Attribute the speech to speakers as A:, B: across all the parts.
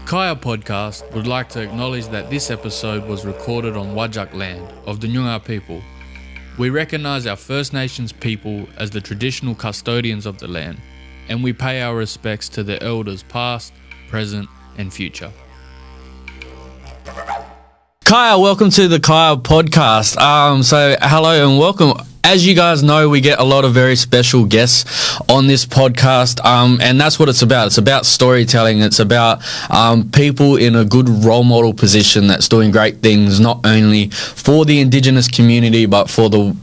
A: Kaya Podcast would like to acknowledge that this episode was recorded on Whadjuk land of the Noongar people. We recognise our First Nations people as the traditional custodians of the land, and we pay our respects to the elders past, present and future. Kaya, welcome to the Kaya Podcast. So hello and welcome. As you guys know, we get a lot of very special guests on this podcast, and that's what it's about. It's about storytelling. It's about people in a good role model position that's doing great things, not only for the Indigenous community, but for the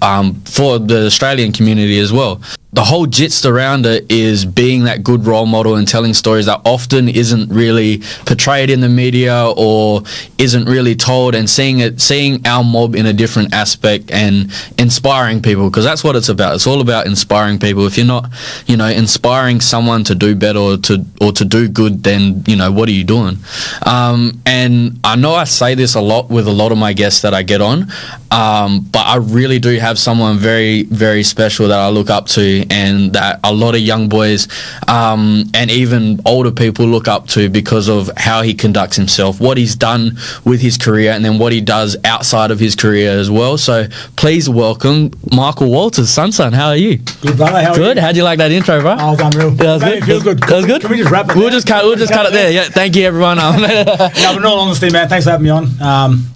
A: Australian community as well. The whole gist around it is being that good role model and telling stories that often isn't really portrayed in the media or isn't really told, and seeing our mob in a different aspect and inspiring people, because that's what it's about. It's all about inspiring people. If you're not, inspiring someone to do better or to do good, then, what are you doing? And I know I say this a lot with a lot of my guests that I get on, but I really do have someone very, very special that I look up to, and that a lot of young boys and even older people look up to because of how he conducts himself, what he's done with his career, and then what he does outside of his career as well. So please welcome Michael Walters. Son, how are you?
B: Good, brother. How are
A: good.
B: You?
A: How'd you like that intro, bro?
B: Oh, it was unreal.
A: That was good.
B: It feels good.
A: That was good.
B: Can we just wrap it?
A: We'll just cut it there. Yeah. Thank you, everyone.
B: No, but in all honesty, man, thanks for having me on.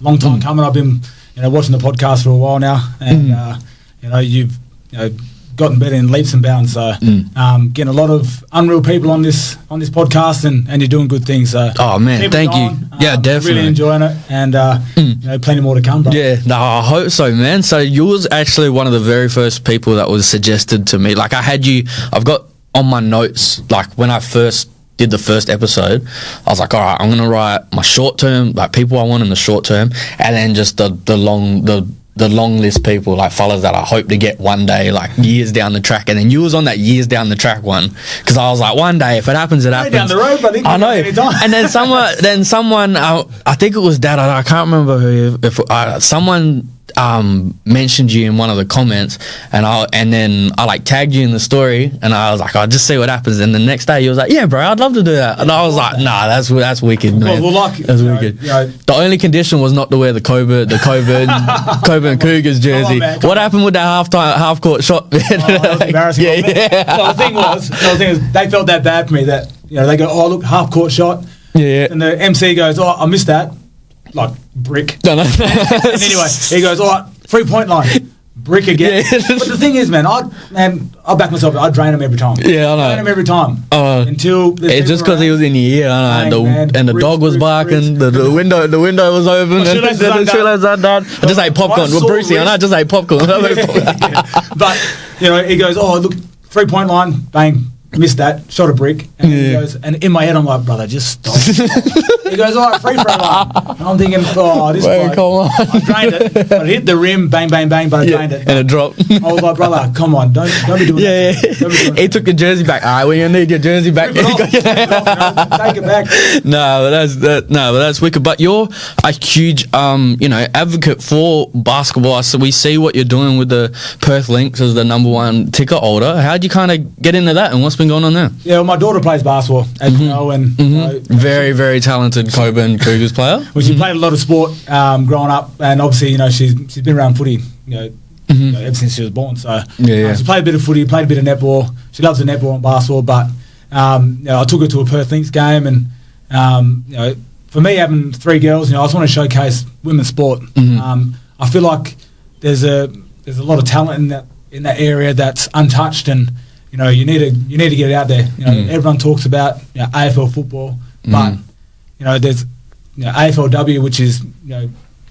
B: Long time coming. I've been, watching the podcast for a while now, and you've gotten better in leaps and bounds. So getting a lot of unreal people on this podcast, and you're doing good things. So
A: oh man, thank you. Yeah, definitely.
B: Really enjoying it, and plenty more to come. Bro.
A: Yeah, no, I hope so, man. So you was actually one of the very first people that was suggested to me. Like I've got on my notes, like when I first did the first episode, I was like, all right, I'm gonna write my short term, like people I want in the short term, and then just the long list people, like fellas that I hope to get one day, like years down the track. And then you was on that years down the track one, because I was like, one day if it happens, it happens.
B: Down the road, but
A: I know. And then someone, I think it was Dad. I can't remember who. If someone mentioned you in one of the comments, and then I like tagged you in the story, and I was like, I'll just see what happens. And the next day you was like, yeah, bro, I'd love to do that. And I was like, nah, that's wicked, man.
B: Well,
A: that's wicked. The only condition was not to wear the Coburn Cougars jersey. What happened with that half court shot?
B: That was embarrassing. Yeah. So the thing is, they felt that bad for me that they go, oh look, half court shot. Yeah. And the MC goes, oh, I missed that. Like brick. No. And anyway, he goes, all right, 3-point line, brick again. Yeah. But the thing is, man, I back myself. I drain him every time.
A: Yeah, I know.
B: Drain him every time. Until
A: it's just because he was in the ear, I know. And the dog was barking. The window was open. And the shoelaces undone. I just ate popcorn. Well, Brucey, I just ate popcorn.
B: But he goes, oh look, 3-point line, bang. Missed that, shot a brick, and he goes, and in my head I'm like, brother, just stop. He goes, all right, free throw line. And I'm thinking, oh, this bloke, I drained it, but it hit the rim, bang, bang, bang, but I drained it.
A: And it dropped.
B: I was like, brother, come on, don't be doing that.
A: He took the jersey back. All right, well, you need your jersey back.
B: Take it back.
A: No, but that's wicked. But you're a huge, advocate for basketball. So we see what you're doing with the Perth Lynx as the number one ticket holder. How'd you kind of get into that, and what's been going on there?
B: Yeah, well, my daughter plays basketball, as you know, and
A: very, very talented Coburn Cougars player.
B: Well, she played a lot of sport growing up, and obviously, she's been around footy, ever since she was born. So she played a bit of footy, played a bit of netball. She loves the netball and basketball, but I took her to a Perth Lynx game, and for me, having 3 girls, I just want to showcase women's sport. I feel like there's a lot of talent in that area that's untouched, and you need to get it out there. Everyone talks about AFL football, but there's AFLW, which is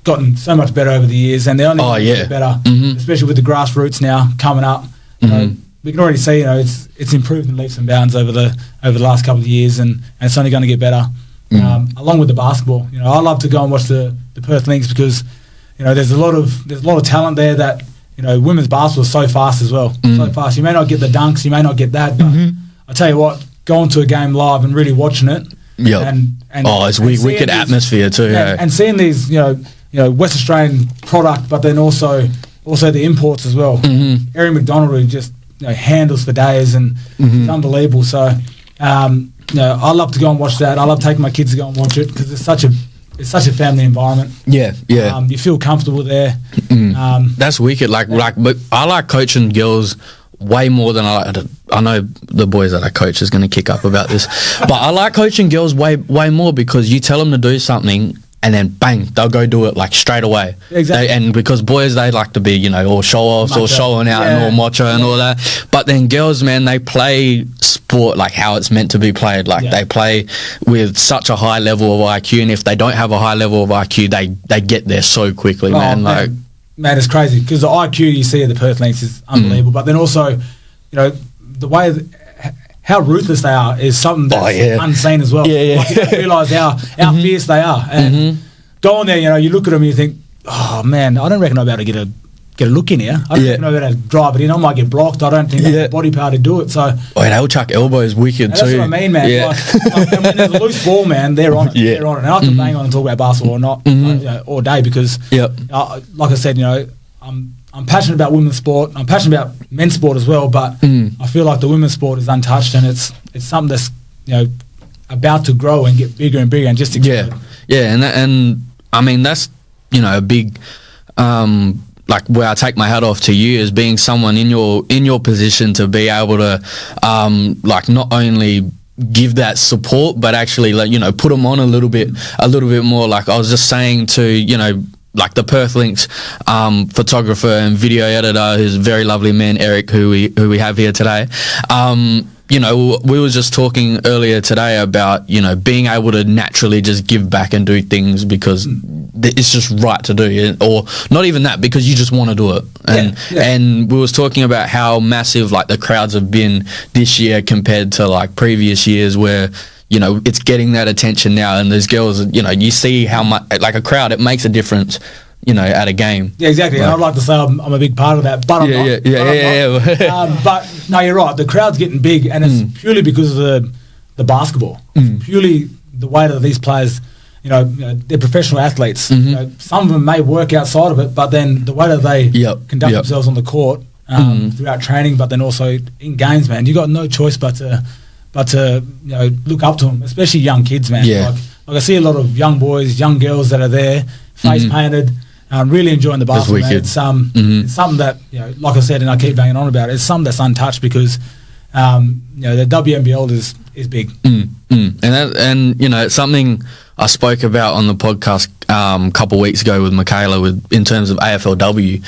B: gotten so much better over the years, and they're only get better, especially with the grassroots now coming up. We can already see it's improved in leaps and bounds over the last couple of years, and it's only going to get better. Along with the basketball, I love to go and watch the Perth Lynx because there's a lot of talent there that. Women's basketball is so fast as well. So fast. You may not get the dunks, you may not get that, but I tell you what, going to a game live and really watching it.
A: Yep. It's wicked atmosphere too.
B: And seeing these, West Australian product, but then also the imports as well. Erin McDonald, who just handles for days, and it's unbelievable. So I love to go and watch that. I love taking my kids to go and watch it because it's such a family environment.
A: Yeah.
B: You feel comfortable there.
A: That's wicked. But I like coaching girls way more than I know the boys that I coach is going to kick up about this, but I like coaching girls way more because you tell them to do something and then bang, they'll go do it like straight away.
B: Exactly.
A: And because boys, they like to be, all show offs or showing out and all macho and all that. But then girls, man, they play sport like how it's meant to be played. They play with such a high level of IQ, and if they don't have a high level of IQ, they get there so quickly, man.
B: Man, it's crazy because the IQ you see at the Perth Lynx is unbelievable. But then also, the way how ruthless they are is something that's unseen as well. Like, you don't realise how fierce they are. And going there, you look at them and you think, oh man, I don't reckon I'll be able to get a look in here. I don't reckon I'll be able to drive it in. I might get blocked. I don't think I have the body power to do it. So
A: they'll chuck elbows wicked too.
B: That's what I mean, man.
A: Yeah.
B: Like, when there's a loose ball, man, they're on it. They're on it. And I can bang on and talk about basketball or not all day because, like I said, I'm passionate about women's sport. I'm passionate about men's sport as well, but I feel like the women's sport is untouched, and it's something that's about to grow and get bigger and bigger and just explode.
A: And I mean that's a big like where I take my hat off to you as being someone in your position to be able to like not only give that support but actually put them on a little bit more. Like I was just saying to like the Perth Lynx photographer and video editor, who's a very lovely man, Eric, who we have here today. We were just talking earlier today about being able to naturally just give back and do things because it's just right to do, or not even that, because you just want to do it. And we was talking about how massive like the crowds have been this year compared to like previous years where it's getting that attention now, and those girls, you see how much, like a crowd, it makes a difference, at a game.
B: Yeah, exactly. And I'd like to say I'm a big part of that, but I'm not. But no, you're right. The crowd's getting big, and it's purely because of the basketball. Purely the way that these players, they're professional athletes. Some of them may work outside of it, but then the way that they conduct themselves on the court throughout training, but then also in games, man, you got no choice but to look up to them, especially young kids, man. Like I see a lot of young boys, young girls that are there, face painted, really enjoying the basketball. It's something that, like I said, and I keep banging on about it, it's something that's untouched because the WNBL is big.
A: And it's something I spoke about on the podcast a couple of weeks ago with Michaela in terms of AFLW.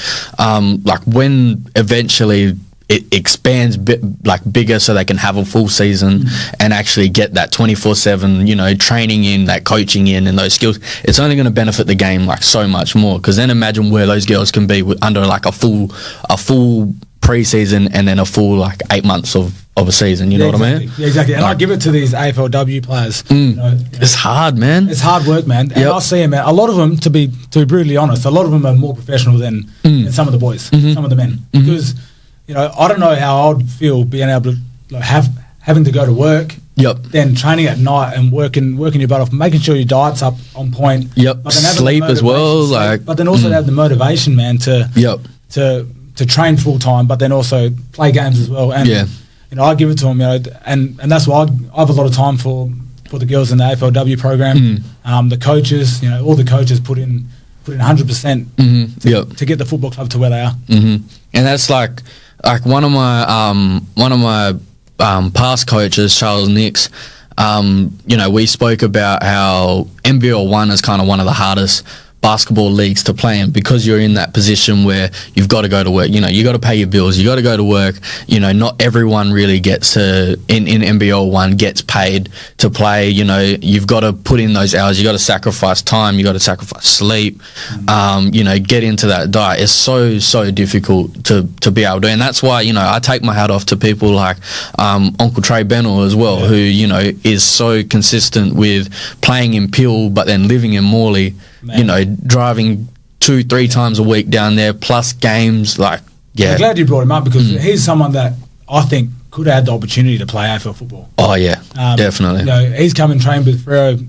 A: Like when eventually it expands bigger so they can have a full season and actually get that 24/7 training in, that coaching in, and those skills, it's only going to benefit the game like so much more, because then imagine where those girls can be under like a full pre-season and then a full like 8 months of a season, what I mean?
B: Yeah, exactly. And I give it to these AFLW players.
A: It's hard, man.
B: It's hard work, man. And I see them, man. A lot of them, to be brutally honest, a lot of them are more professional than some of the boys, some of the men, because I don't know how I would feel being able to having to go to work, then training at night and working your butt off, making sure your diet's up on point,
A: but then sleep as well,
B: but then also to have the motivation, man, to train full time, but then also play games as well. And I give it to them, and that's why I have a lot of time for the girls in the AFLW program. The coaches, all the coaches put in 100% to get the football club to where they are.
A: And that's like one of my past coaches, Charles Nix, we spoke about how NBL 1 is kind of one of the hardest basketball leagues to play in, because you're in that position where you've got to go to work, you got to pay your bills, you got to go to work, not everyone really gets to, in NBL 1 gets paid to play, you've got to put in those hours, you got to sacrifice time, you got to sacrifice sleep, get into that diet. It's so difficult to be able to, and that's why, I take my hat off to people like Uncle Trey Bennell as well, who, is so consistent with playing in Peel but then living in Morley, driving 2-3 times a week down there, plus games. I'm
B: glad you brought him up, because he's someone that I think could have had the opportunity to play AFL football.
A: Oh yeah, definitely.
B: He's come and trained with Freo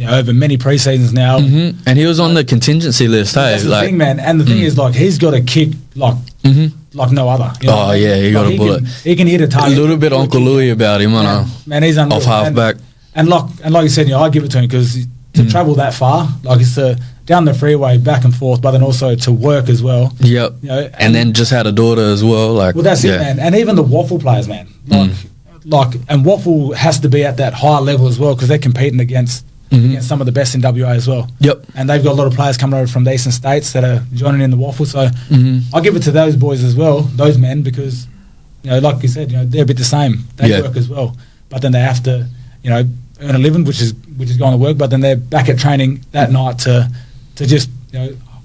B: over many pre-seasons now, and
A: he was on the contingency list. Hey,
B: that's the thing, man. And the thing is, he's got a kick, like no other. You know?
A: He got a bullet.
B: He can hit a target.
A: A little bit Uncle Louis about him,
B: man, he's unreal.
A: Off halfback.
B: And like you said, I give it to him because to travel that far, like it's down the freeway, back and forth, but then also to work as well.
A: Yep. And then just had a daughter as well. Like,
B: well, that's it, man. And even the waffle players, man. And waffle has to be at that high level as well because they're competing against some of the best in WA as well.
A: Yep.
B: And they've got a lot of players coming over from the eastern states that are joining in the waffle. So I give it to those boys as well, those men, because like you said, they're a bit the same. They work as well, but then they have to, earn a living, which is going to work. But then they're back at training that night to just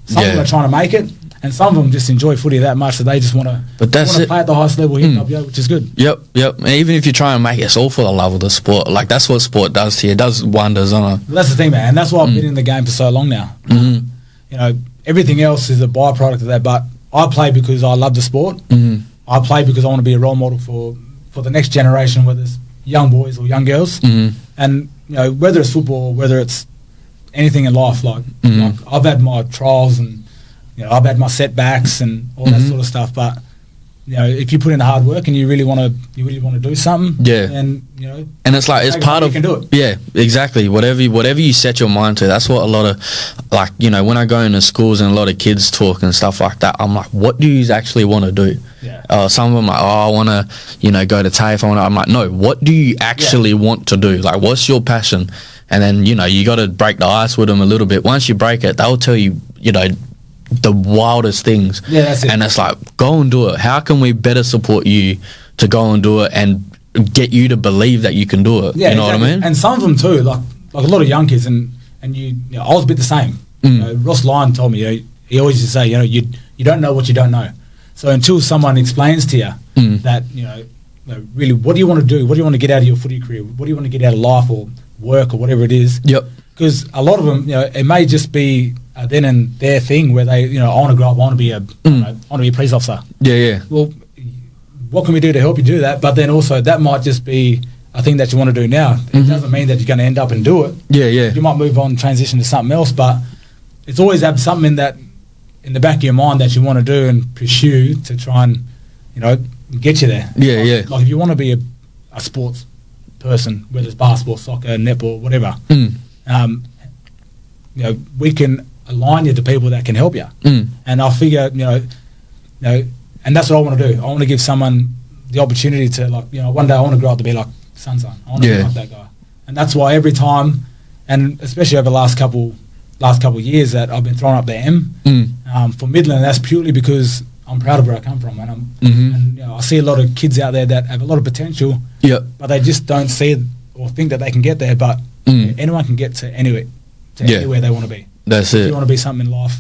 B: some of them are trying to make it. And some of them just enjoy footy that much that they just want to play at the highest level here in WA, which is good.
A: Yep. And even if you try and make it, it's all for the love of the sport. Like, that's what sport does to you. It does wonders on it.
B: Well, that's the thing, man. And that's why I've been in the game for so long now. Everything else is a byproduct of that. But I play because I love the sport. I play because I want to be a role model for the next generation, whether it's young boys or young girls. And, whether it's football or whether it's anything in life, like I've had my trials and I've had my setbacks and all that sort of stuff, but if you put in the hard work and you really want to do something, then
A: and it's like it's part of,
B: you can do it.
A: Yeah, exactly. Whatever you set your mind to, that's what a lot of, like, when I go into schools and a lot of kids talk and stuff like that, I'm like, what do you actually want to do? Some of them are like, I want to go to TAFE. I'm like, no, what do you actually want to do? Like, what's your passion? And then you got to break the ice with them a little bit. Once you break it, they'll tell you the wildest things.
B: Yeah, that's it.
A: And it's like, go and do it. How can we better support you to go and do it and get you to believe that you can do it?
B: Yeah,
A: what I mean?
B: And some of them too, like a lot of young kids, and I was a bit the same. Ross Lyon told me, he always used to say, you don't know what you don't know. So until someone explains to you that, really, what do you want to do? What do you want to get out of your footy career? What do you want to get out of life or work or whatever it is?
A: Yep.
B: Because a lot of them, it may just be then and their thing where they, I want to grow up, I want to be a police officer.
A: Yeah.
B: Well, what can we do to help you do that? But then also that might just be a thing that you want to do now. It doesn't mean that you're going to end up and do it.
A: Yeah.
B: You might move on, transition to something else, but it's always have something in the back of your mind that you want to do and pursue to try and, get you there.
A: Yeah.
B: Like if you want to be a sports person, whether it's basketball, soccer, netball, whatever, we can align you to people that can help you. And I figure, and that's what I want to do. I want to give someone the opportunity to, one day I want to grow up to be like Sun. I want to be like that guy. And that's why every time, and especially over the last couple of years that I've been throwing up the M for Midland, that's purely because I'm proud of where I come from, and I see a lot of kids out there that have a lot of potential, but they just don't see it or think that they can get there. But anyone can get to anywhere they want to be.
A: That's
B: if
A: it.
B: you want to be something in life,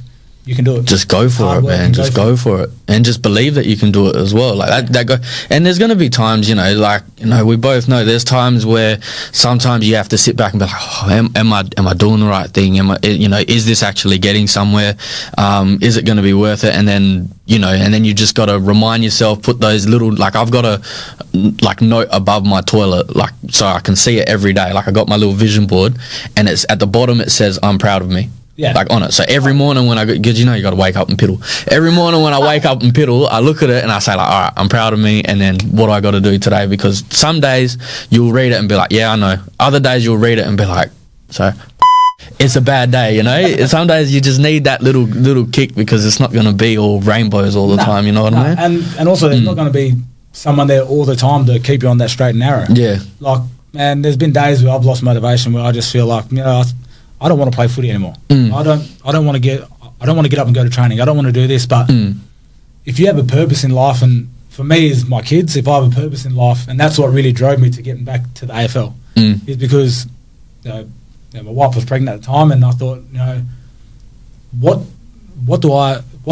B: you can do it.
A: Just go for it, man. Just go for it, and just believe that you can do it as well. Like that go. And there's going to be times, we both know there's times where sometimes you have to sit back and be like, oh, am I doing the right thing? Is this actually getting somewhere? Is it going to be worth it? And then you just got to remind yourself, put those little, I've got a note above my toilet, so I can see it every day. I got my little vision board, and it's at the bottom. It says, "I'm proud of me."
B: Yeah.
A: On it. So every morning when because you got to wake up and piddle. Every morning when I wake up and piddle, I look at it and I say all right, I'm proud of me, and then what do I got to do today? Because some days you'll read it and be like, yeah, I know. Other days you'll read it and be like, so it's a bad day, Some days you just need that little kick because it's not going to be all rainbows all the time, you know what I mean?
B: And also there's not going to be someone there all the time to keep you on that straight and narrow.
A: Yeah.
B: Man, there's been days where I've lost motivation, where I just feel like, I don't want to play footy anymore. I don't want to get up and go to training. I don't want to do this. But if you have a purpose in life, and for me is my kids, if I have a purpose in life, and that's what really drove me to getting back to the AFL, is because my wife was pregnant at the time, and I thought, what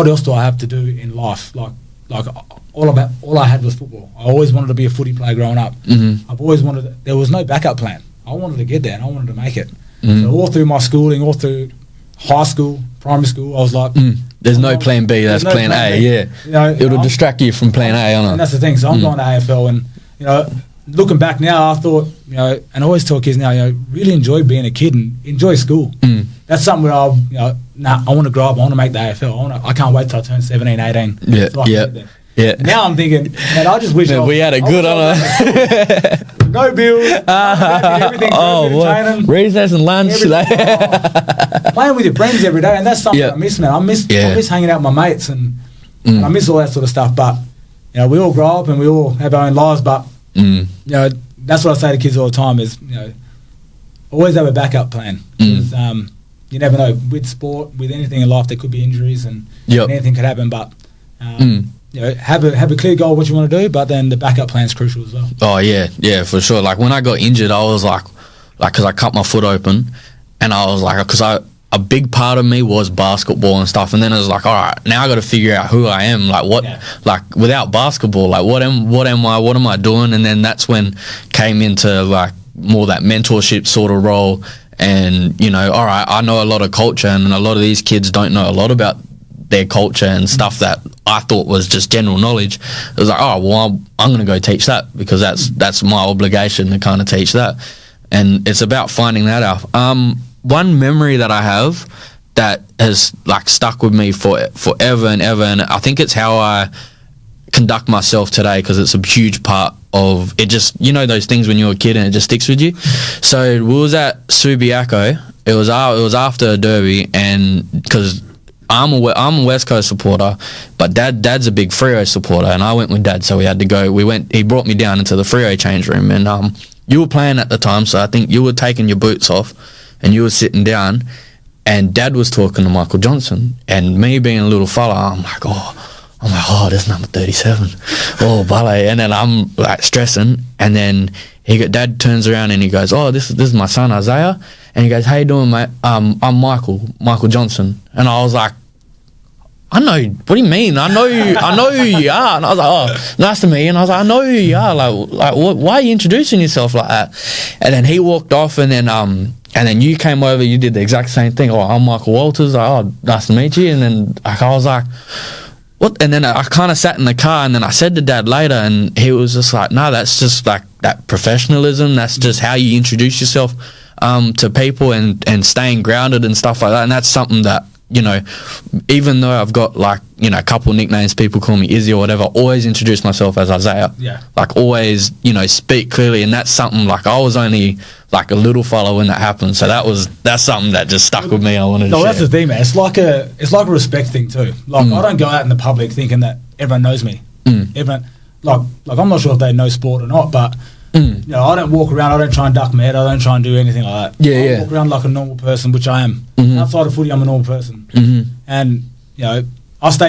B: else do I have to do in life? All I had was football. I always wanted to be a footy player growing up. I've always wanted. There was no backup plan. I wanted to get there, and I wanted to make it. So all through my schooling, all through high school, primary school, I was like,
A: there's no plan B, that's plan A, yeah. It'll distract you from plan A,
B: and that's the thing. So I'm going to AFL, and looking back now, I thought, and I always tell kids now, really enjoy being a kid and enjoy school. That's something where I want to grow up, I want to make the AFL. I can't wait till I turn 17, 18.
A: Yeah,
B: so I can get there.
A: Yeah.
B: Now I'm thinking, man, I just wish
A: we had a good on
B: no bills, everything.
A: What? Recess and lunch.
B: Playing with your friends every day, and that's something I miss, man. I miss hanging out with my mates, and I miss all that sort of stuff. But you know, we all grow up and we all have our own lives. But you know, that's what I say to kids all the time: is, you know, always have a backup plan. Because, you never know, with sport, with anything in life, there could be injuries and anything could happen. But you know, have a clear goal what you want to do, but then the backup plan is crucial as well.
A: Oh yeah, for sure. Like when I got injured, I was like, because I cut my foot open, and I was like, because a big part of me was basketball and stuff, and then it was like, all right, now I got to figure out who I am. Like what, like without basketball, like what am I doing? And then that's when came into like more that mentorship sort of role. And, you know, all right, I know a lot of culture, and a lot of these kids don't know a lot about their culture and stuff that I thought was just general knowledge. It was like, oh, well, I'm going to go teach that, because that's my obligation to kind of teach that. And it's about finding that out. One memory that I have that has, like, stuck with me forever and ever, and I think it's how I conduct myself today, because it's a huge part of it. Just, you know, those things when you're a kid and it just sticks with you. So we was at Subiaco. It was after a derby, and because I'm a West Coast supporter, but Dad's a big Freo supporter, and I went with Dad, so we had to go. He brought me down into the Freo change room, and you were playing at the time, so I think you were taking your boots off and you were sitting down, and Dad was talking to Michael Johnson, and me being a little fella, I'm like, oh, this number 37. Oh, Walley. And then I'm like stressing. And then Dad turns around and he goes, oh, this is my son, Isaiah. And he goes, how you doing, mate? I'm Michael Johnson. And I was like, I know, what do you mean? I know who you are. And I was like, oh, nice to meet you. And I was like, I know who you are. Like why are you introducing yourself like that? And then he walked off, and then you came over, you did the exact same thing. Oh, I'm Michael Walters. Like, oh, nice to meet you. And then like, I was like, what? And then I kind of sat in the car, and then I said to Dad later, and he was just like, no, that's just like that professionalism. That's just how you introduce yourself to people, and staying grounded and stuff like that. And that's something that, you know, even though I've got like, you know, a couple of nicknames, people call me Izzy or whatever, always introduce myself as Isaiah. Yeah. Like always, you know, speak clearly. And that's something, like, I was only like a little fella when that happened. So that's something that just stuck with me. I wanted to share.
B: That's the thing, man. It's like a respect thing too. Like I don't go out in the public thinking that everyone knows me. Everyone, like I'm not sure if they know sport or not, but you know, I don't walk around, I don't try and duck my head, I don't try and do anything like that. I walk around like a normal person, which I am. Outside of footy, I'm a normal person. And, you know, I like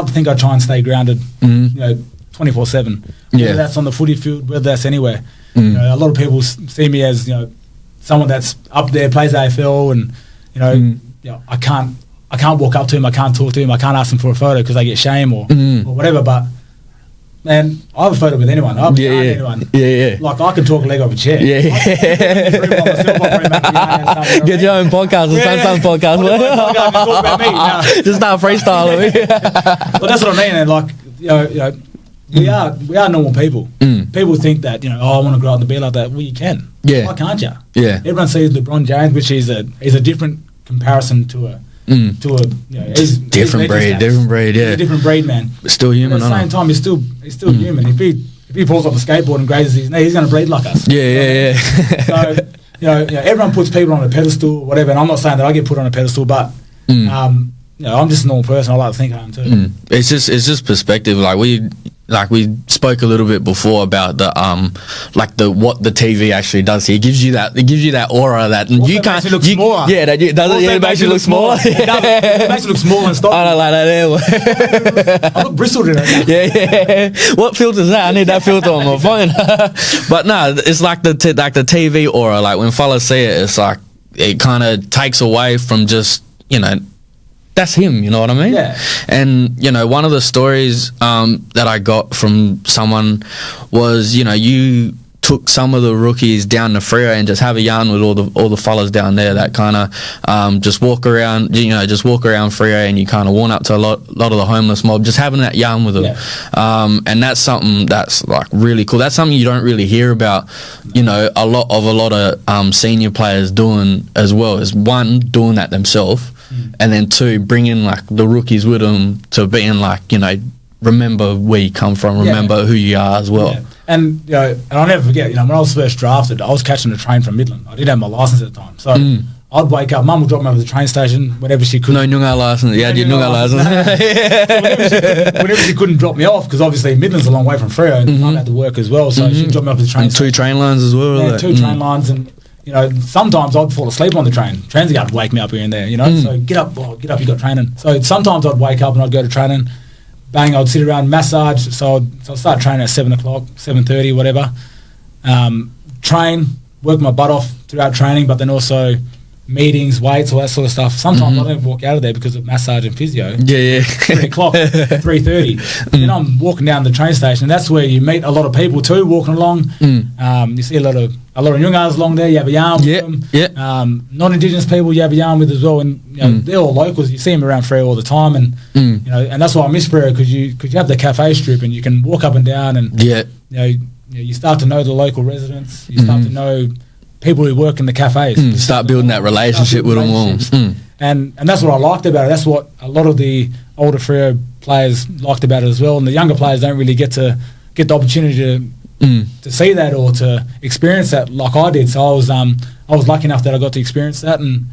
B: to think I try and stay grounded, you know, 24/7. Whether that's on the footy field, whether that's anywhere. You know, a lot of people see me as, you know, someone that's up there, plays AFL, and, you know, I can't walk up to him, I can't talk to him, I can't ask him for a photo because they get shame or whatever, but man, I have a photo with anyone. I'll be anyone. Like, I can talk a leg off a chair.
A: Get your own podcast or some podcast. Just start freestyling.
B: Well, that's what I mean. And like, you know, we are normal people. People think that, you know, I want to grow up and be like that. Well, you can. Yeah. Why can't you? Yeah. Everyone sees LeBron James, which is a different comparison to a you know, he's
A: different breed, yeah.
B: He's a different breed, man.
A: But still human.
B: But at the same time, he's still human. If he falls off a skateboard and grazes his knee, he's going to breed like us.
A: Yeah.
B: So you know, everyone puts people on a pedestal, or whatever. And I'm not saying that I get put on a pedestal, but you know, I'm just a normal person. I like to think I am too.
A: It's just perspective. Like we spoke a little bit before about the what the TV actually does here. It gives you that aura that
B: also you can't. Makes it look smaller.
A: Yeah, it makes you look smaller.
B: It makes it look smaller and stop.
A: I don't like that.
B: I look bristled in it.
A: Yeah. What filter's that? I need that filter on my phone. But no, it's like the TV aura. Like when fellas see it, it's like it kind of takes away from just, you know, that's him, you know what I mean?
B: Yeah.
A: And, you know, one of the stories that I got from someone was, you know, you took some of the rookies down to Freo and just have a yarn with all the fellas down there that kind of just walk around Freo, and you kind of warm up to a lot of the homeless mob, just having that yarn with them. Yeah. And that's something that's like really cool. That's something you don't really hear about, you know, a lot of senior players doing as well. Is one, doing that themselves, and then two, bringing like the rookies with them to being like, you know, remember where you come from, remember who you are as well.
B: Yeah. And and I'll never forget, when I was first drafted, I was catching the train from Midland. I didn't have my license at the time, so I'd wake up. Mum would drop me over the train station whenever she could.
A: No Nyunga license. Yeah, I did Nyunga license.
B: So whenever she couldn't drop me off, because obviously Midland's a long way from Freo, and I had to work as well, so she'd drop me off the train.
A: And 2 train lines as well.
B: Yeah, 2 train lines, and sometimes I'd fall asleep on the train. Trains are going to wake me up here and there, So get up, you got training. So sometimes I'd wake up and I'd go to training. Bang, I'd sit around, massage. So I'd start training at 7 o'clock, 7:30, whatever. Train, work my butt off throughout training, but then also meetings, weights, all that sort of stuff. Sometimes I don't even walk out of there because of massage and physio. 3 o'clock, 3:30. Then I'm walking down the train station, and that's where you meet a lot of people too, walking along. You see a lot of Nyungas along there. You have a yarn with them. Non-Indigenous people you have a yarn with as well, and they're all locals. You see them around Freo all the time, and and that's why I miss Freo, because you have the cafe strip and you can walk up and down, and you start to know the local residents. You start to know people who work in the cafes.
A: Start building that relationship with them all.
B: And that's what I liked about it. That's what a lot of the older Freo players liked about it as well. And the younger players don't really get the opportunity to see that or to experience that like I did. So I was lucky enough that I got to experience that, and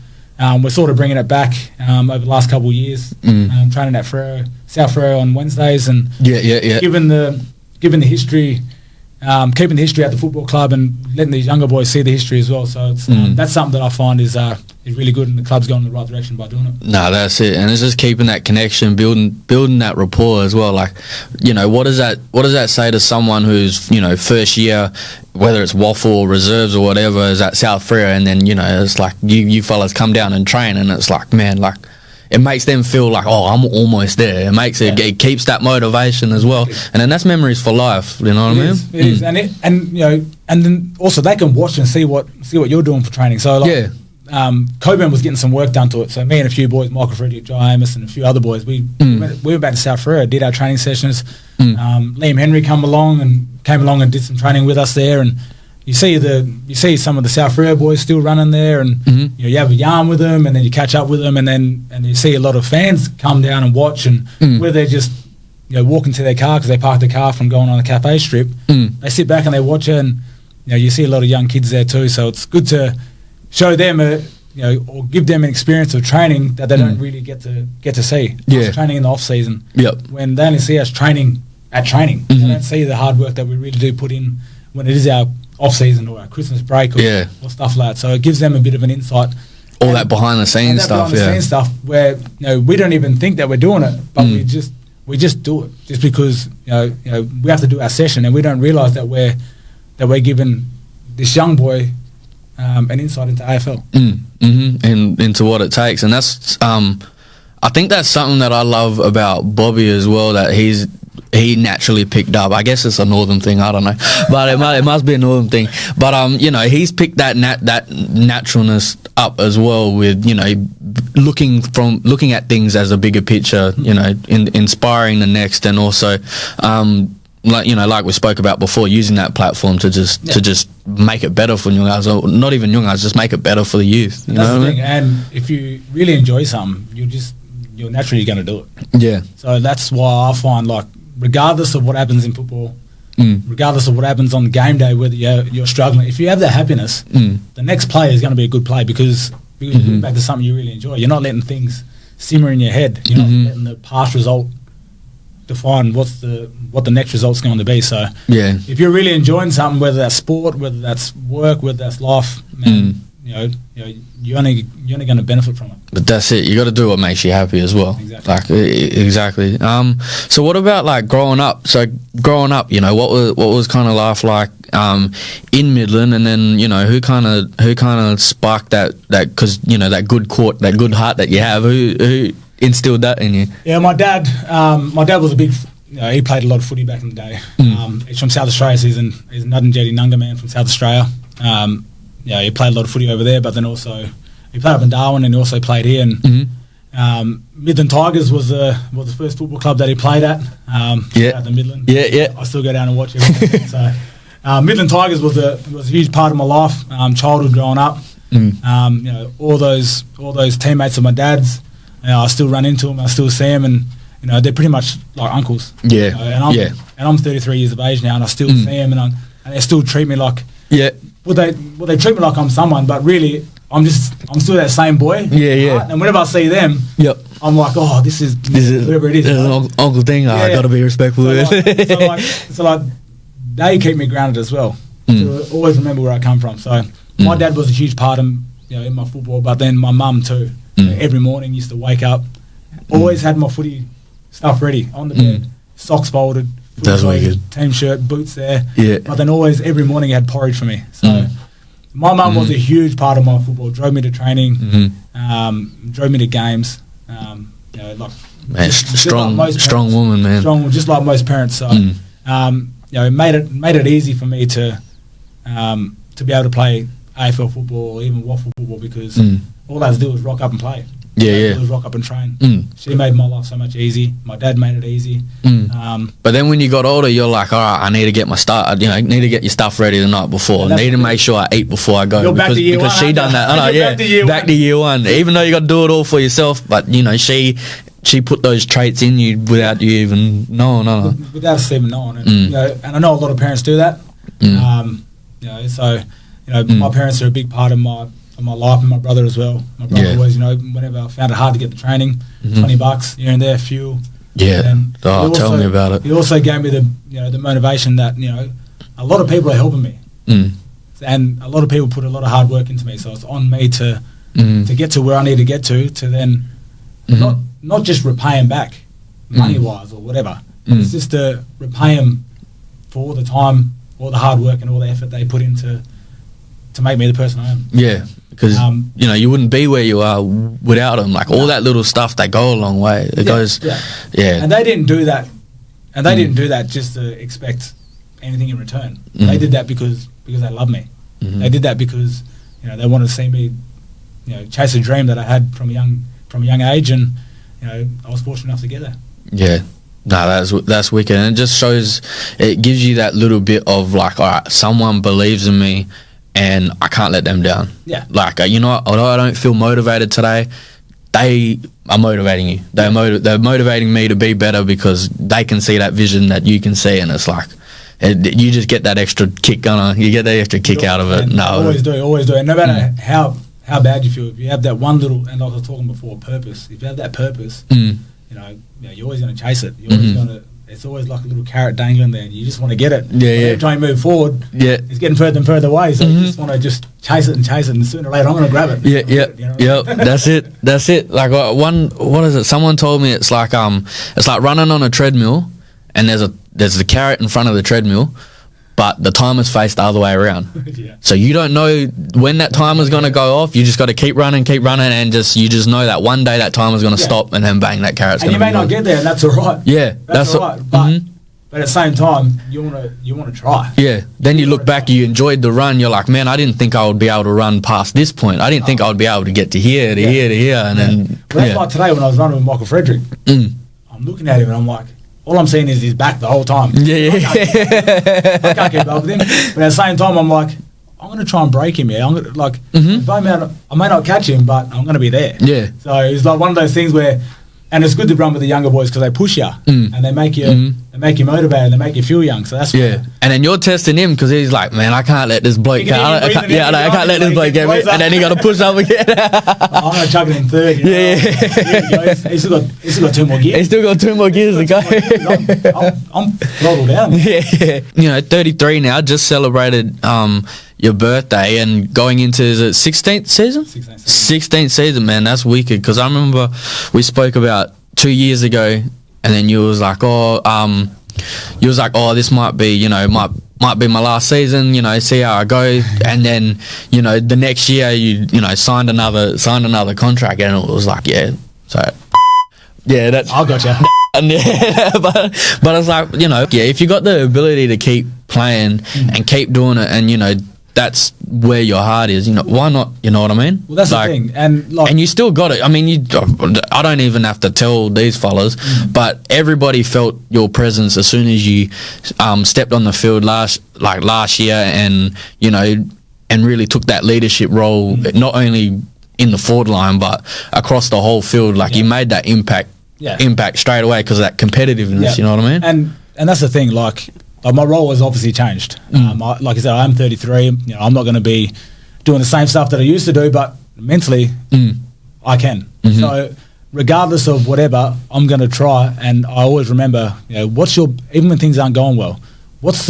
B: we're sort of bringing it back over the last couple of years. Training at Freo, South Freo on Wednesdays, and given the history. Keeping the history at the football club and letting these younger boys see the history as well. So it's, that's something that I find is really good, and the club's going in the right direction by doing it.
A: No, that's it, and it's just keeping that connection, building that rapport as well. Like, what does that say to someone who's first year, whether it's Waffle or reserves or whatever, is at South Freo, and then it's like you fellas come down and train, and it's like, man, like, it makes them feel like, oh, I'm almost there. It makes it keeps that motivation as well, and then that's memories for life. You know what I mean?
B: It is, and then also they can watch and see what you're doing for training. So Coburn was getting some work done to it. So me and a few boys, Michael Frederick, Jai Amos, and a few other boys, we went back to South Freo, did our training sessions. Liam Henry came along and did some training with us there, and you see some of the South Freo boys still running there, and you have a yarn with them, and then you catch up with them, and you see a lot of fans come down and watch, and where they're just walking to their car because they parked the car from going on the cafe strip. They sit back and they watch it, and you see a lot of young kids there too. So it's good to show them or give them an experience of training that they don't really get to see. Training in the off season. When they only see us training at training, they don't see the hard work that we really do put in when it is our off season or our Christmas break or stuff like that. So it gives them a bit of an insight.
A: All that behind the scenes stuff.
B: Where we don't even think that we're doing it, but we just do it just because we have to do our session, and we don't realise that we're giving this young boy an insight into AFL
A: and into what it takes. And that's I think that's something that I love about Bobby as well, that he naturally picked up. I guess it's a northern thing, I don't know, but it must be a northern thing. But he's picked that naturalness up as well, with looking at things as a bigger picture, inspiring the next, and also like we spoke about before, using that platform to just make it better for young guys, or not even young guys, just make it better for the youth.
B: That's the thing. And if you really enjoy something, you're naturally going to do it. So that's why I find, like, regardless of what happens in football, regardless of what happens on game day, whether you're struggling, if you have that happiness, the next play is going to be a good play because you're going back to something you really enjoy. You're not letting things simmer in your head. You're not letting the past result define what the next result's going to be. So if you're really enjoying something, whether that's sport, whether that's work, whether that's life, man, you're only going to benefit from it.
A: But that's it. You got to do what makes you happy as well. Exactly. So what about, like, growing up? So growing up, what was kind of life like in Midland, and then who kind of sparked that because that good heart that you have. Who instilled that in you?
B: Yeah, my dad was a big. He played a lot of footy back in the day. He's from South Australia. So he's a Nuddenjetty Nunga man from South Australia. He played a lot of footy over there, but then also he played up in Darwin, and he also played here. And Midland Tigers was the first football club that he played at. At the Midland. I still go down and watch it. So Midland Tigers was a huge part of my life, childhood growing up. All those teammates of my dad's. I still run into them. I still see them, you know, they're pretty much like uncles.
A: Yeah.
B: You know, and I'm 33 years of age now, and I still see them, and they still treat me like.
A: Yeah.
B: Well, they treat me like I'm someone, but really, I'm still that same boy.
A: Yeah.
B: Right? And whenever I see them, I'm like, oh, this is whatever it is.
A: This is an uncle thing. I got to be respectful.
B: So like, they keep me grounded as well. To always remember where I come from. So my dad was a huge part of, you know, in my football, but then my mum too. Every morning used to wake up, always had my footy stuff ready on the bed, socks folded,
A: that's wicked.
B: Team shirt, boots there.
A: Yeah.
B: But then always every morning he had porridge for me. So my mum was a huge part of my football. Drove me to training, drove me to games. You know, like
A: man, strong woman, man.
B: Strong, just like most parents. So you know, it made it easy for me to be able to play AFL football or even waffle football, because all I had to do was rock up and play. It was rock up and train. She made my life so much easy. My dad made it easy.
A: But then when you got older, you're like, all right, I need to get my start. You know, I need to get your stuff ready the night before. I need to make sure I eat before I go.
B: You're because
A: she done that. I know, back to year one. Even though you got to do it all for yourself, but you know, she put those traits in you without you even knowing.
B: Without us even knowing. And, you know, and I know a lot of parents do that. You know, so you know, my parents are a big part of my life, and my brother as well. My brother always, you know, whenever I found it hard to get the training, $20 here and there, fuel.
A: Yeah. Tell me about it.
B: He also gave me the motivation that, you know, a lot of people are helping me, and a lot of people put a lot of hard work into me. So it's on me to get to where I need to get to then not just repay them back money wise or whatever. It's just to repay them for all the time, all the hard work, and all the effort they put into to make me the person I am. Yeah.
A: Because you know, you wouldn't be where you are without them. Like all that little stuff, they go a long way. It goes,
B: And they didn't do that, and they didn't do that just to expect anything in return. They did that because they love me. They did that because, you know, they wanted to see me, you know, chase a dream that I had from a young age, and you know, I was fortunate enough to get there. Yeah.
A: No, that's wicked, and it just shows. It gives you that little bit of like, all right, someone believes in me, and I can't let them down.
B: Yeah.
A: Like, you know, although I don't feel motivated today, they are motivating you. They're motivating me to be better because they can see that vision that you can see, and it's like, you just get that extra kick you get that extra kick out of it.
B: No, always do. And no matter how bad you feel, if you have that one little, and like I was talking before, purpose. If you have that purpose, you know, you're always going to chase it. You're always going to. It's always like a little carrot dangling there, and you just want to get it. Every time you move forward, it's getting further and further away. So you just want to just chase it, and sooner or later I'm going to grab it.
A: That's it. Like what is it? Someone told me it's like running on a treadmill, and there's the carrot in front of the treadmill, but the timer's faced the other way around. So you don't know when that timer's going to go off. You just got to keep running, and you just know that one day that timer's going to stop, and then bang, that carrot's going to.
B: And you may not get there, and that's all right.
A: Yeah,
B: that's all right. But at the same time, you want to try.
A: Yeah. Then you look back, you enjoyed the run. You're like, man, I didn't think I would be able to run past this point. I didn't think I would be able to get to here, to here, and then.
B: Well, that's like today when I was running with Michael Frederick. I'm looking at him and I'm like, all I'm seeing is his back the whole time. I can't keep up with him. But at the same time, I'm like, I'm going to try and break him here. I'm gonna, like, if I may not catch him, but I'm going to be there.
A: Yeah.
B: So it's like one of those things where, and it's good to run with the younger boys because they push you and they make you motivated, they make you feel young. So that's
A: and then you're testing him because he's like, man, I can't let this bloke get I can't let this bloke get me. And then he got to push up again.
B: I'm going to chuck it in third. You know? He's still got 2 more gears.
A: He's still got 2 more gears to go.
B: I'm throttled down.
A: You know, 33 now, just celebrated your birthday and going into, is it 16th season? 16th season, man. That's wicked because I remember we spoke about 2 years ago, and then you was like, this might be, you know, might be my last season, you know, see how I go. And then, you know, the next year you know, signed another contract, and it was like, that's
B: I gotcha.
A: And but it's like, you know, if you got the ability to keep playing and keep doing it, and you know, that's where your heart is, you know, why not? You know what I mean?
B: Well, that's like, the thing, and
A: you still got it. I mean, I don't even have to tell these fellas, but everybody felt your presence as soon as you stepped on the field last year, and you know, and really took that leadership role, not only in the forward line but across the whole field. Like you made that impact impact straight away because of that competitiveness.
B: Yeah.
A: You know what I mean?
B: And that's the thing. Like my role has obviously changed. Like I said, I'm 33. You know, I'm not going to be doing the same stuff that I used to do, but mentally, I can. So regardless of whatever, I'm going to try. And I always remember, you know, even when things aren't going well, what's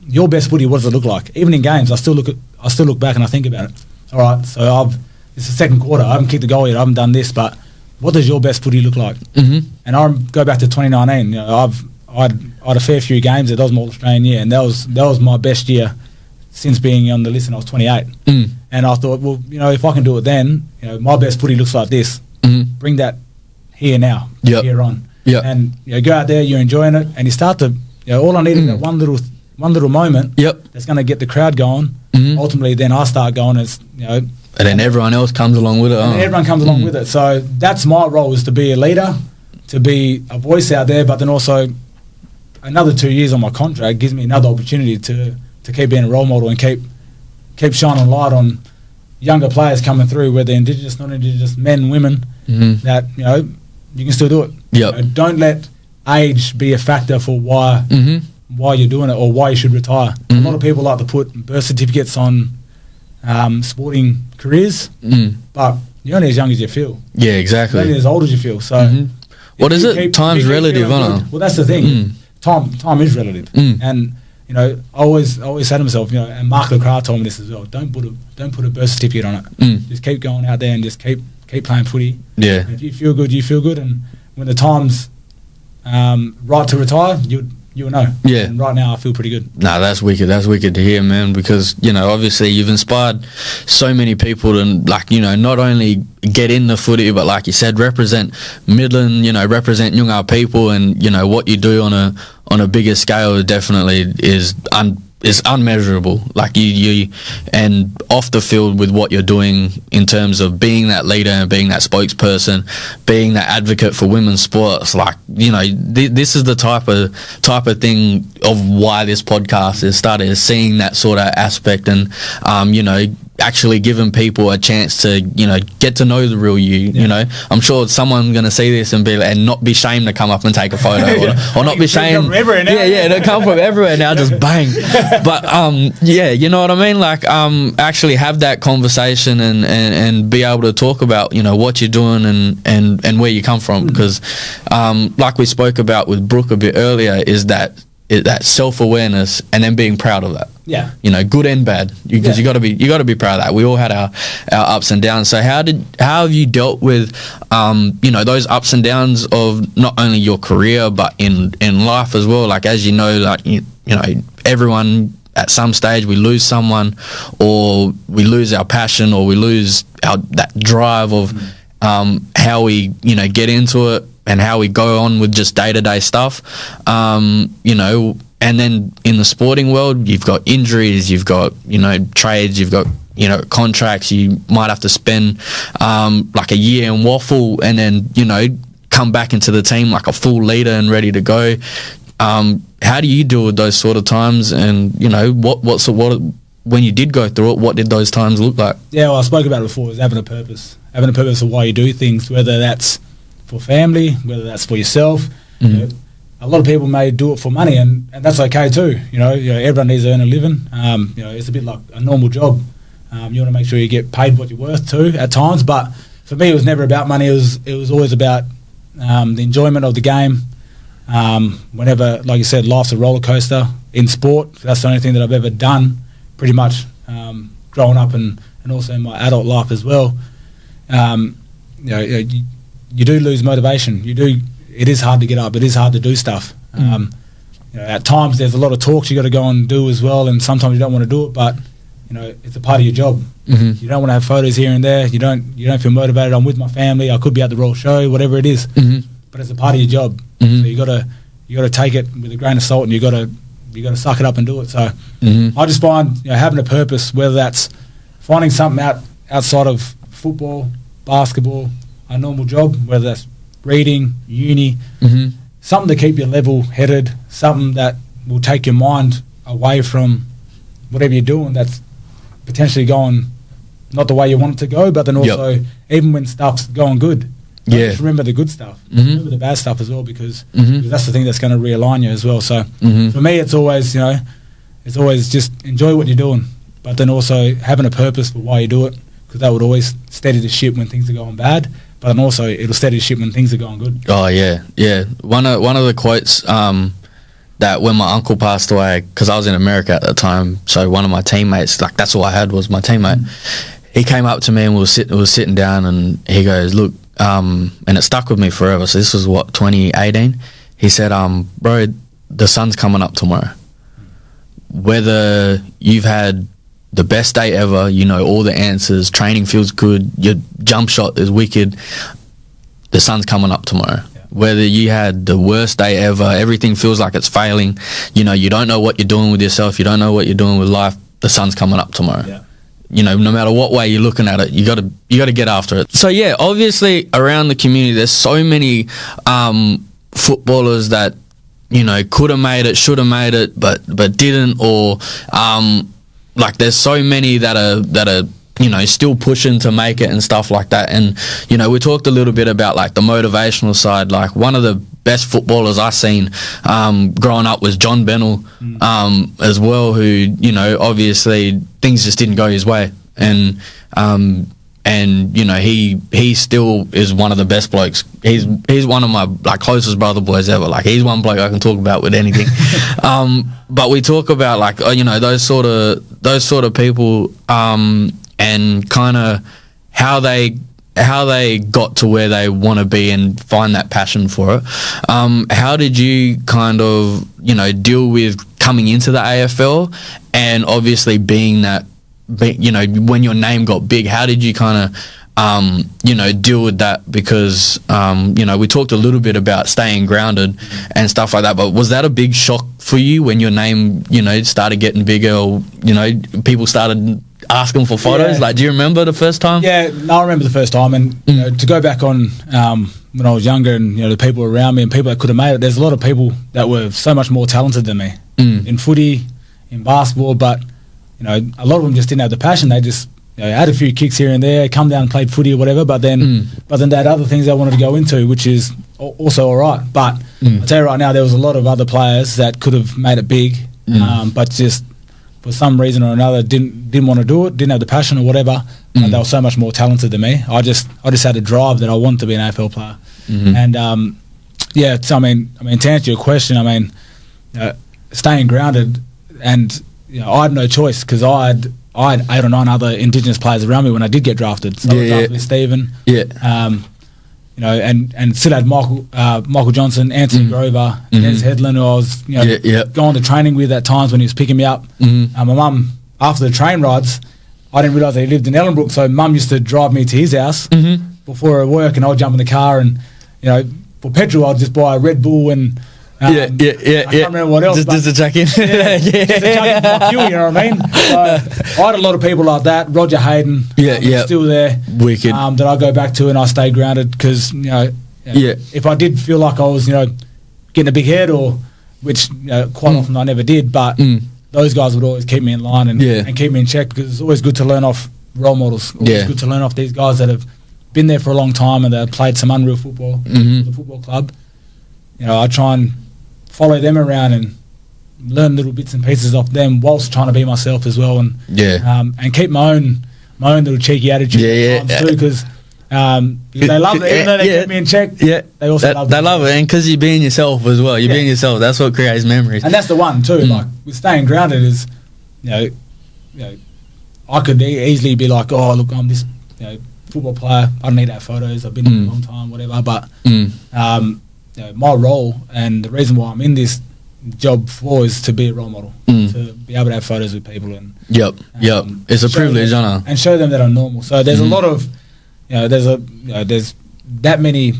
B: your best footy? What does it look like? Even in games, I still look back and I think about it. All right, so it's the second quarter. I haven't kicked the goal yet. I haven't done this, but what does your best footy look like? And I go back to 2019. You know, I had a fair few games. That was my All-Australian year, and that was my best year since being on the list, and I was 28. And I thought, well, you know, if I can do it then, you know, my best footy looks like this. Bring that here now, here on. And you know, go out there, you're enjoying it, and you start to, you know, all I need is that one little moment that's going to get the crowd going. Ultimately, then I start going, as you know,
A: and then everyone else comes along with it.
B: And everyone comes along with it. So that's my role, is to be a leader, to be a voice out there, but then also another 2 years on my contract gives me another opportunity to keep being a role model and keep shining light on younger players coming through, whether Indigenous, non-Indigenous, men, women, that, you know, you can still do it. You know, don't let age be a factor for why you're doing it or why you should retire. A lot of people like to put birth certificates on sporting careers, but you're only as young as you feel.
A: Yeah, exactly.
B: You're only as old as you feel. So
A: what is it? Time's relative, huh?
B: Well, that's the thing. Time is relative. And you know, I always say to myself, you know, and Mark Lecras told me this as well. Don't put a birth certificate on it. Just keep going out there and just keep playing footy. Yeah. And if you feel good, you feel good. And when the time's right to retire, you'll know. Yeah. And right now, I feel pretty good.
A: No, that's wicked. That's wicked to hear, man. Because, you know, obviously you've inspired so many people to, like, you know, not only get in the footy, but like you said, represent Midland. You know, represent Noongar people, and you know what you do on a bigger scale definitely is unmeasurable. Like you and off the field with what you're doing in terms of being that leader and being that spokesperson, being that advocate for women's sports. Like, you know, this is the type of thing of why this podcast is started, is seeing that sort of aspect, and you know, actually giving people a chance to, you know, get to know the real you. You know, I'm sure someone's going to see this and not be ashamed to come up and take a photo, or not be ashamed. They come from everywhere now, just bang. But yeah, you know what I mean. Like actually have that conversation and be able to talk about, you know, what you're doing and where you come from, because like we spoke about with Brooke a bit earlier, is that self-awareness and then being proud of that.
B: Yeah.
A: You know, good and bad, because you got to be proud of that. We all had our ups and downs. So how have you dealt with you know, those ups and downs of not only your career but in life as well? Like, as you know, like you know, everyone at some stage we lose someone, or we lose our passion, or we lose that drive of how we, you know, get into it and how we go on with just day-to-day stuff. You know, and then in the sporting world, you've got injuries, you've got, you know, trades, you've got, you know, contracts. You might have to spend like a year in waffle, and then, you know, come back into the team like a full leader and ready to go. How do you deal with those sort of times? And, you know, what when you did go through it, what did those times look like?
B: Yeah, well, I spoke about it before, is having a purpose of why you do things, whether that's for family, whether that's for yourself. You know, a lot of people may do it for money, and that's okay too. You know, everyone needs to earn a living. You know, it's a bit like a normal job. You want to make sure you get paid what you're worth too at times. But for me, it was never about money. It was always about the enjoyment of the game. Whenever, like you said, life's a roller coaster in sport. That's the only thing that I've ever done, pretty much, growing up and also in my adult life as well. You know, you do lose motivation. It is hard to get up. It is hard to do stuff. You know, at times there's a lot of talks you got to go and do as well, and sometimes you don't want to do it, but you know, it's a part of your job. You don't want to have photos here and there. You don't feel motivated. I'm with my family. I could be at the Royal Show, whatever it is. But it's a part of your job. So you got to take it with a grain of salt, and you got to suck it up and do it. So I just find, you know, having a purpose, whether that's finding something outside of football, basketball, a normal job, whether that's reading, uni, something to keep you level-headed, something that will take your mind away from whatever you're doing that's potentially going not the way you want it to go, but then also, even when stuff's going good, Just remember the good stuff. Remember the bad stuff as well, because that's the thing that's going to realign you as well. So for me, it's always, it's always just enjoy what you're doing, but then also having a purpose for why you do it, because that would always steady the ship when things are going bad, but then also it'll steady the ship when things are going good.
A: Oh yeah. One of the quotes that when my uncle passed away, because I was in America at the time, so one of my teammates, like that's all I had was my teammate. He came up to me and we were sitting down, and he goes, "Look," and it stuck with me forever. So this was 2018. He said, "Bro, the sun's coming up tomorrow. Whether you've had the best day ever, all the answers, training feels good, your jump shot is wicked, the sun's coming up tomorrow. Whether you had the worst day ever, everything feels like it's failing, you don't know what you're doing with yourself, you don't know what you're doing with life, the sun's coming up tomorrow." No matter what way you're looking at it, you got to get after it. So yeah, obviously around the community there's so many footballers that could have made it, should have made it, but didn't, or like there's so many that are still pushing to make it and stuff like that. And we talked a little bit about like the motivational side. Like one of the best footballers I seen growing up was John Bennell as well, who obviously things just didn't go his way, and he still is one of the best blokes. He's one of my like closest brother boys ever. Like he's one bloke I can talk about with anything. But we talk about like those sort of people and kind of how they got to where they want to be and find that passion for it. How did you kind of deal with coming into the AFL, and obviously being that, when your name got big, how did you kind of deal with that? Because we talked a little bit about staying grounded and stuff like that, but was that a big shock for you when your name started getting bigger, or people started asking for photos? Like, do you remember the first time?
B: I remember the first time, and to go back on when I was younger, and the people around me and people that could have made it, there's a lot of people that were so much more talented than me in footy, in basketball, but a lot of them just didn't have the passion. They just had a few kicks here and there, come down and played footy or whatever, but then they had other things they wanted to go into, which is also all right. But I'll tell you right now, there was a lot of other players that could have made it big, but just for some reason or another didn't want to do it, didn't have the passion or whatever. But they were so much more talented than me. I just had a drive that I wanted to be an AFL player. And so I mean to answer your question, staying grounded, and I had no choice, because I had 8 or 9 other Indigenous players around me when I did get drafted. So I was drafted with Stephen, and still had Michael Johnson, Anthony Grover, Des Headland, who I was going to training with at times when he was picking me up. My mum, after the train rides, I didn't realise that he lived in Ellenbrook, so Mum used to drive me to his house before her work, and I'd jump in the car, and for petrol I'd just buy a Red Bull and I can't remember what else.
A: Just to check in.
B: Just to check in my fuel, you know what I mean? So I had a lot of people like that. Roger Hayden, still there. Wicked. That I go back to, and I stay grounded, because if I did feel like I was getting a big head, or which quite often I never did, but those guys would always keep me in line and keep me in check, because it's always good to learn off role models. Always good to learn off these guys that have been there for a long time and that have played some unreal football for the football club. I try and follow them around and learn little bits and pieces off them, whilst trying to be myself as well, and keep my own little cheeky attitude too, because they love it, even though they keep me in check. They also love it,
A: and because you're being yourself as well. You're being yourself. That's what creates memories,
B: and that's the one too. Like with staying grounded is, I could easily be like, oh look, I'm this football player. I don't need to have photos. I've been here a long time, whatever. But my role and the reason why I'm in this job for is to be a role model, to be able to have photos with people, and
A: it's a privilege,
B: and show them that I'm normal. So there's a lot of there's that many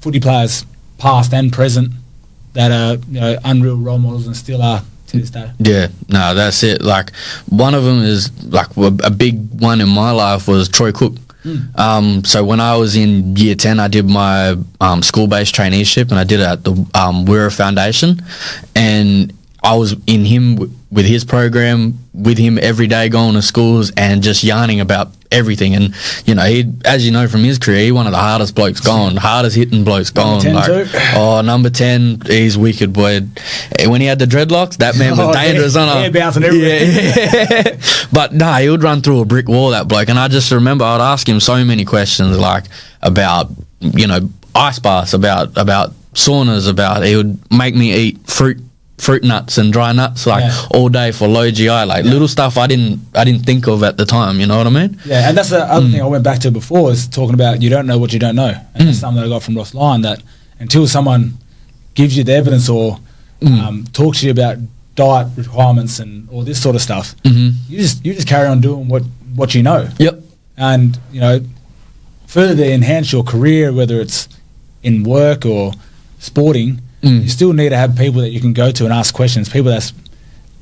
B: footy players past and present that are unreal role models, and still are to this day.
A: That's it. Like one of them is like a big one in my life was Troy Cook. So when I was in year 10, I did my school-based traineeship, and I did it at the Wirra Foundation, and I was in him with his program, with him every day, going to schools and just yarning about everything. And you know, he, as you know from his career, he one of the hardest blokes going, hardest hitting blokes going. Number 10, he's wicked, boy. When he had the dreadlocks, that man was dangerous.
B: Yeah, bouncing everywhere.
A: But nah, he would run through a brick wall, that bloke. And I just remember I'd ask him so many questions, like about, you know, ice baths, about saunas, about, he would make me eat fruit nuts and dry nuts all day for low GI, little stuff I didn't think of at the time, you know what I mean?
B: Yeah, and that's the other thing I went back to before, is talking about you don't know what you don't know. And that's something that I got from Ross Lyon, that until someone gives you the evidence or talks to you about diet requirements and all this sort of stuff, you just carry on doing what you know.
A: Yep.
B: And, you know, further to enhance your career, whether it's in work or sporting, you still need to have people that you can go to and ask questions. People that's,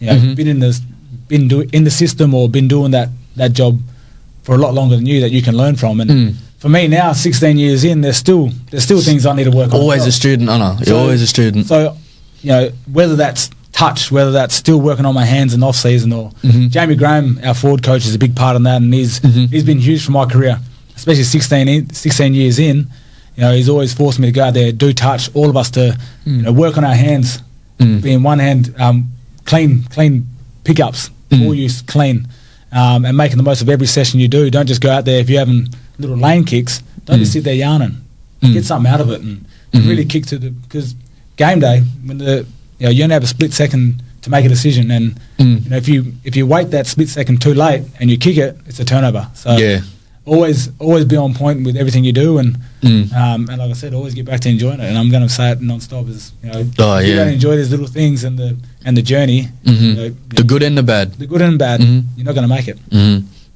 B: you know, been in the system or been doing that job for a lot longer than you, that you can learn from. And for me now, 16 years in, there's still things I need to work on.
A: Always a student, You're always a student.
B: So, you know, whether that's touch, whether that's still working on my hands in off season, or Jamie Graham, our forward coach, is a big part in that, and he's been huge for my career, especially 16 years in. You know, he's always forced me to go out there, do touch, all of us to, you know, work on our hands, be in one hand, clean pickups, all use clean, and making the most of every session you do. Don't just go out there, if you're having little lane kicks, don't just sit there yarning. Get something out of it and really kick to because game day, when you only have a split second to make a decision, and you know, if you wait that split second too late and you kick it, it's a turnover. So always be on point with everything you do, and like I said, always get back to enjoying it. And I'm going to say it non-stop, is, you know, if you don't enjoy these little things and the journey, you know,
A: the good and the bad,
B: you're not going to make it.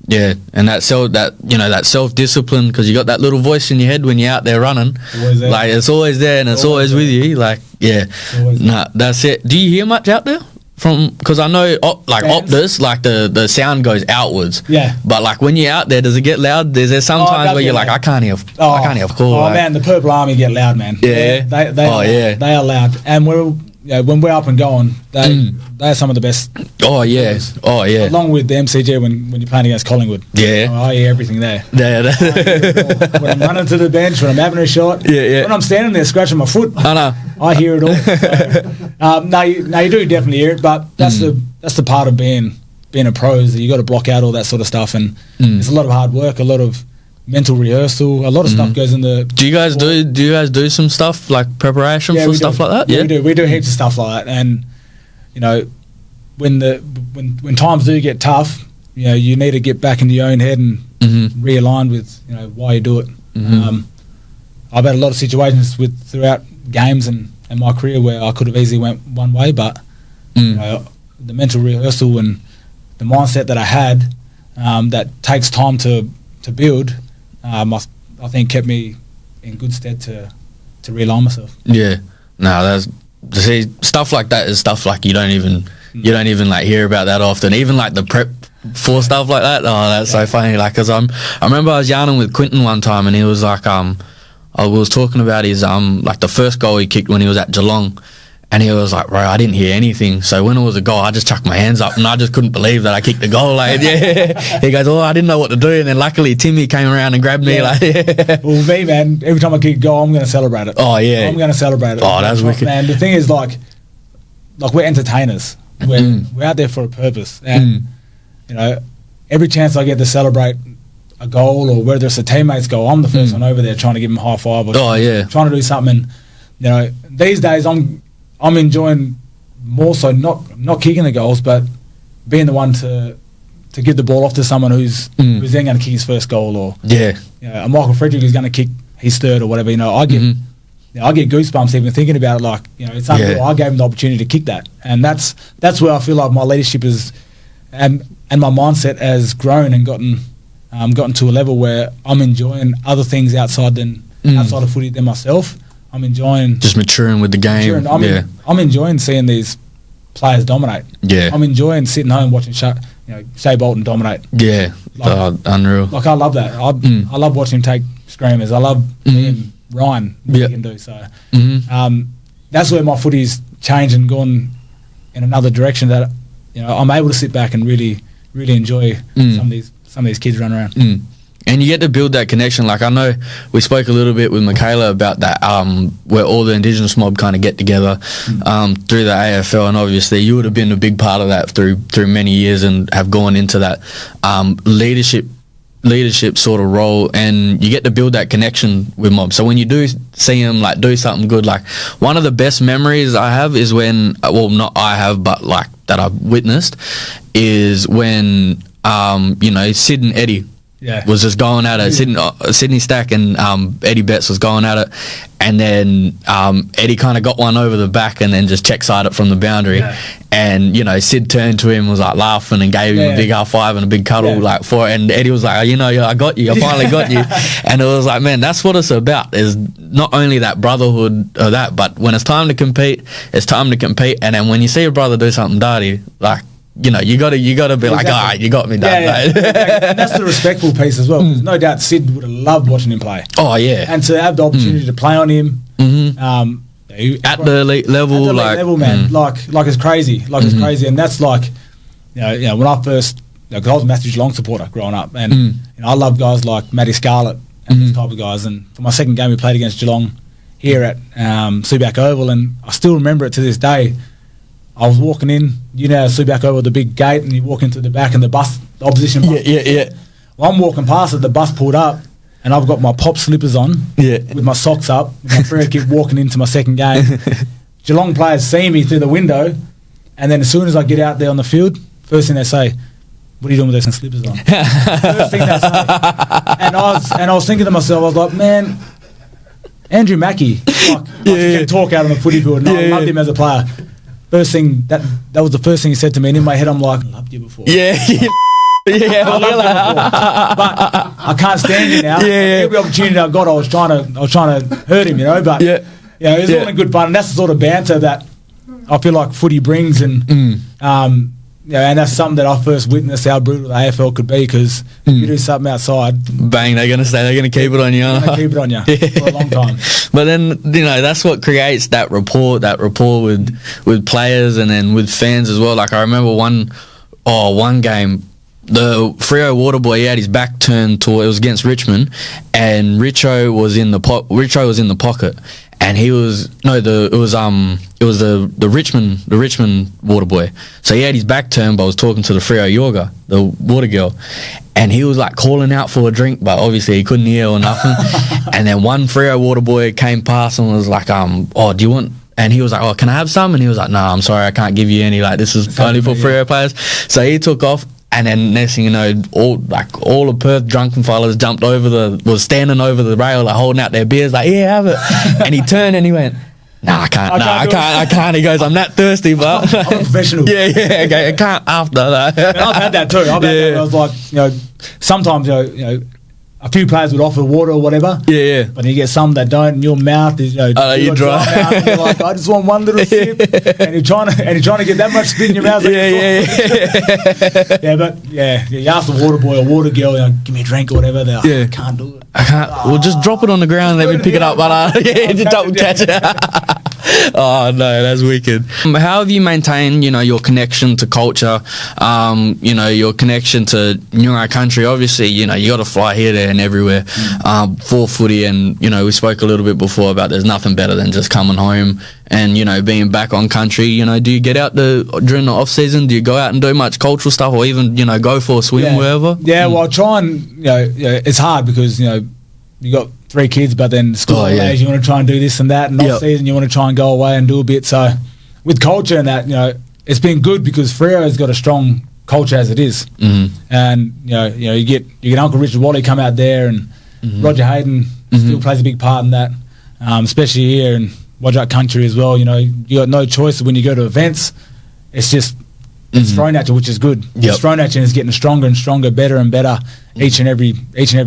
A: Yeah, and that self-discipline, because you got that little voice in your head when you're out there running, it's always there, and it's always with you. That's it. Do you hear much out there? Because I know Optus, the sound goes outwards. Yeah. But like when you're out there, does it get loud? Is there sometimes where you're like, I can't hear a call?
B: Oh man, the Purple Army get loud, man.
A: Yeah.
B: They are loud, and when we're up and going, they are some of the best.
A: Oh yeah.
B: Along with the MCG when you're playing against Collingwood.
A: Yeah.
B: I hear everything there.
A: Yeah.
B: When I'm running to the bench, when I'm having a shot, when I'm standing there scratching my foot, I know. I hear it all. So, no, you do definitely hear it, but that's the part of being a pro, is that you got to block out all that sort of stuff, and it's a lot of hard work, a lot of mental rehearsal, a lot of stuff goes in the. Do you guys
A: do some stuff like preparation for stuff like that?
B: Yeah, we do heaps of stuff like that, and you know, when times do get tough, you know, you need to get back into your own head and realign with, you know, why you do it. I've had a lot of situations throughout games and my career where I could have easily went one way, but you know, the mental rehearsal and the mindset that I had, that takes time to build, I think kept me in good stead to realign myself.
A: Yeah, no, stuff like that is stuff like you don't even like hear about that often. Even like the prep for stuff like that. Oh, that's so funny. Like, cause I remember I was yarning with Quinton one time, and he was like, I was talking about his like the first goal he kicked when he was at Geelong. And he was like, bro, I didn't hear anything. So when it was a goal, I just chucked my hands up, and I just couldn't believe that I kicked the goal. Like, He goes, I didn't know what to do. And then luckily Timmy came around and grabbed me. Like,
B: Well, me, man, every time I kick a goal, I'm going to celebrate it.
A: Oh, yeah.
B: I'm going to celebrate it.
A: Oh, that's wicked.
B: Man, the thing is, like we're entertainers. We're out there for a purpose. And, you know, every chance I get to celebrate a goal, or whether it's a teammate's goal, I'm the first one over there trying to give him a high five. Or trying to do something. And, you know, these days I'm enjoying more so not kicking the goals, but being the one to give the ball off to someone who's then going to kick his first goal, or you know, a Michael Frederick who's going to kick his third or whatever. You know, I get goosebumps even thinking about it. Like, you know, it's unreal. I gave him the opportunity to kick that, and that's where I feel like my leadership is, and my mindset has grown and gotten to a level where I'm enjoying other things outside of footy than myself. I'm enjoying
A: just maturing with the game.
B: I'm enjoying seeing these players dominate.
A: Yeah,
B: I'm enjoying sitting home watching Shea Bolton dominate.
A: Yeah, unreal.
B: Like, I love that. I love watching him take screamers. I love him, Ryan, what he can do. So that's where my footy's changed and gone in another direction, that, you know, I'm able to sit back and really enjoy some some of these kids run around.
A: And you get to build that connection. Like, I know we spoke a little bit with Michaela about that, where all the Indigenous mob kind of get together through the AFL, and obviously you would have been a big part of that through many years and have gone into that leadership sort of role, and you get to build that connection with mob. So when you do see them like do something good, like one of the best memories I have is when, well, not I have, but like that I've witnessed, is when Sid and Eddie was just going at it. Sydney Stack and Eddie Betts was going at it, and then Eddie kind of got one over the back and then just check-sided from the boundary, and Sid turned to him, was like laughing and gave him a big high five and a big cuddle like for it, and Eddie was like, I got you, I finally got you. And it was like, man, that's what it's about, is not only that brotherhood or that, but when it's time to compete, it's time to compete. And then when you see a brother do something dirty, like, you gotta be like, all right, you got me done.
B: And that's the respectful piece as well. No doubt Sid would have loved watching him play.
A: Oh yeah,
B: and to have the opportunity to play on him
A: at the elite level,
B: man, like it's crazy, it's crazy. And that's like, when I first, because I was a Matthew Geelong supporter growing up, and I love guys like Matty Scarlett and these type of guys. And for my second game, we played against Geelong here at Subiac Oval, and I still remember it to this day. I was walking in, Subiac Oval, the big gate, and you walk into the back, and the opposition bus. Well, I'm walking past it, the bus pulled up, and I've got my pop slippers on, with my socks up, with my free kick walking into my second game. Geelong players see me through the window, and then as soon as I get out there on the field, first thing they say, "What are you doing with those slippers on?" First thing they say. And I was thinking to myself, I was like, man, Andrew Mackie, he can talk out on the footy field, and I loved him as a player. First thing, that was the first thing he said to me, and in my head I'm like, I loved you before.
A: Yeah.
B: But I can't stand you now. Every opportunity I got, I was trying to hurt him, but it was all in good fun, and that's the sort of banter that I feel like footy brings, and and that's something that I first witnessed how brutal the AFL could be, because if you do something outside,
A: bang, they're going to keep it on you.
B: They're going to keep it on you for a long time.
A: But then, that's what creates that rapport with players and then with fans as well. Like, I remember one game, the Freo Waterboy, he had his back turned to, it was against Richmond, and Richo was in the pocket. And it was the Richmond water boy. So he had his back turned, but was talking to the Freo Yorga, the water girl, and he was like calling out for a drink, but obviously he couldn't hear or nothing. And then one Freo water boy came past and was like, do you want? And he was like, oh, can I have some? And he was like, no, I'm sorry, I can't give you any. Like, this is only for Freo players. So he took off. And then next thing you know, all the Perth drunken fellas was standing over the rail, like holding out their beers, like, yeah, have it. And he turned and he went, I can't. He goes, I'm that thirsty, but
B: I'm a professional.
A: Okay, I can't after that.
B: And I've had that too. I was like, sometimes, a few players would offer water or whatever. But you get some that don't, and your mouth is,
A: you're dry.
B: Mouth, and you're like, I just want one little sip. And you're trying to get that much spit in your mouth. You ask the water boy or water girl, give me a drink or whatever. They're like, I can't do it.
A: I can't. Well, just drop it on the ground and let me pick it up. But just don't catch it. Oh no, that's wicked. How have you maintained, your connection to culture, your connection to Noongar country? Obviously, you got to fly here, there, and everywhere for footy, and we spoke a little bit before about there's nothing better than just coming home and being back on country. Do you get out during the off season? Do you go out and do much cultural stuff, or even go for a swim wherever? Well, I try and
B: it's hard because you got 3 kids, but then school holidays, you want to try and do this and that, and off season you want to try and go away and do a bit. So with culture and that, it's been good because Freo has got a strong culture as it is, and you get Uncle Richard Walley come out there, and Roger Hayden still plays a big part in that, especially here in Wajak country as well. You got no choice when you go to events. It's just it's thrown at you, which is good. It's thrown at you, and it's getting stronger and stronger, better and better each and every